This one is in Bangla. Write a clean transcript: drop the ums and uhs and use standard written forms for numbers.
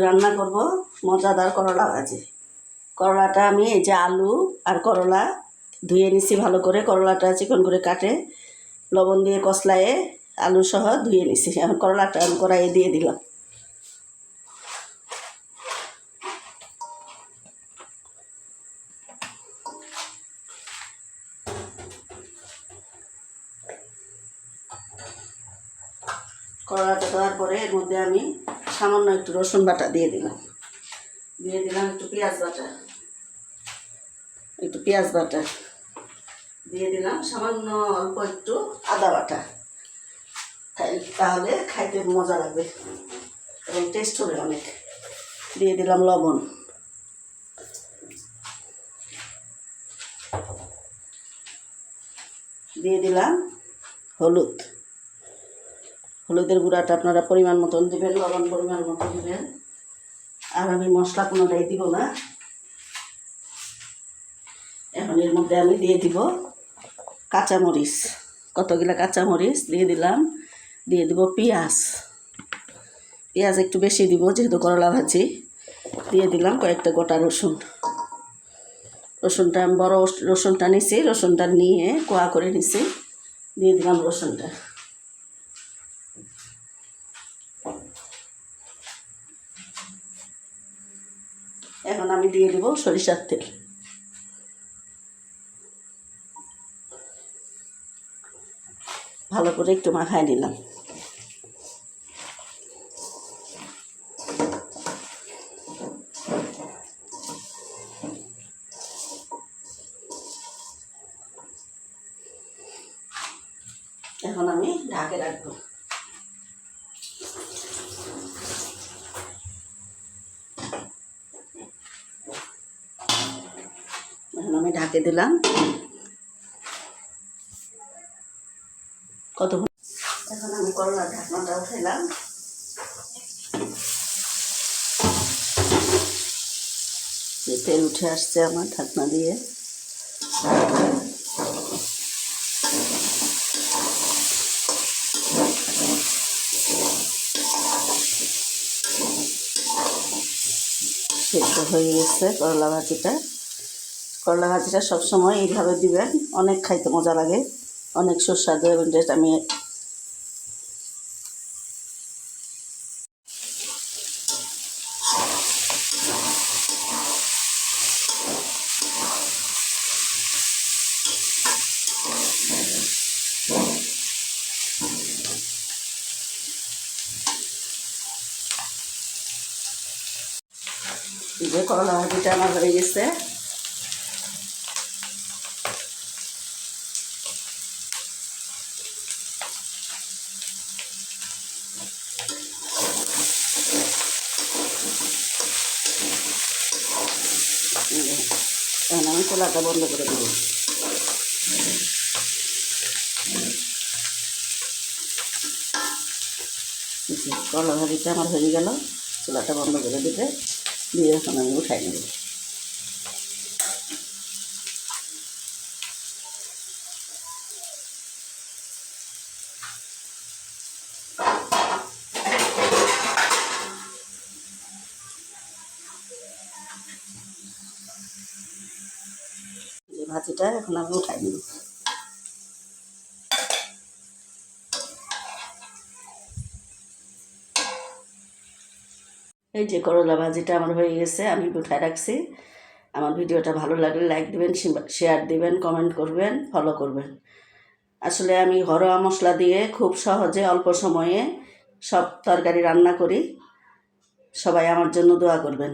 রান্না করব মজাদার করলা ভাজি। করলাটা আমি এই যে আলু আর করলা ধুয়ে নিছি ভালো করে, করলাটা চিকন করে কাটে লবণ দিয়ে কষলায়ে আলু সহ ধুয়ে নিছি। এখন করলাটা আমি কড়াইয়ে দিয়ে দিলাম। করলাটা দেওয়ার পরে এর মধ্যে আমি সামান্য একটু রসুন বাটা দিয়ে দিলাম, একটু পেঁয়াজ বাটা দিয়ে দিলাম, সামান্য অল্প একটু আদা বাটা, তাহলে খাইতে মজা লাগবে এবং টেস্ট হবে অনেক। দিয়ে দিলাম লবণ, দিয়ে দিলাম হলুদের গুঁড়াটা আপনারা পরিমাণ মতন দেবেন, লবণ পরিমাণ মতন দেবেন। আর আমি মশলা কোনোটাই দিব না। এখন এর মধ্যে আমি দিয়ে দিব কাঁচামরিচ, কতগুলা কাঁচামরিচ দিয়ে দিলাম। দিয়ে দিব পেঁয়াজ একটু বেশি দিব যেহেতু করলা ভাজি। দিয়ে দিলাম কয়েকটা গোটা রসুনটা আমি বড় রসুনটা নিছি, রসুনটা নিয়ে কোয়া করে নিছি। দিয়ে দিলাম রসুনটা। এখন আমি দিয়ে দিব সরিষার তেল। ভালো করে একটু মাখায় নিলাম। এখন আমি ঢাকে রাখবো। এখন আমি ঢাকে দিলাম। কতক্ষণ? এখন আমি করলার ঢাকনাটা উঠাইলাম। তেল উঠে আসছে আমার ঢাকনা দিয়ে। সেদ্ধ হয়ে গেছে করলা ভাজিটা সবসময় এইভাবে দিবেন, অনেক খাইতে মজা লাগে, অনেক সুস্বাদু এবং টেস্ট। আমি যে করলা ভাজিটা আমার হয়ে গেছে। এখন আমি চুলাটা বন্ধ করে দেবো। করলা ভাজিটা আমার হয়ে গেল, চুলাটা বন্ধ করে দিতে দিয়ে এখন আমি উঠাই নেব। যে ভাজিটা এখন আমি উঠাই নেব। এই যে করলা ভাজিটা আমার হয়ে গেছে, আমি উঠায় রাখছি। আমার ভিডিওটা ভালো লাগলে লাইক দিবেন, শেয়ার দিবেন, কমেন্ট করবেন, ফলো করবেন। আসলে আমি ঘরোয়া মশলা দিয়ে খুব সহজে অল্প সময়ে সব তরকারি রান্না করি। সবাই আমার জন্য দোয়া করবেন।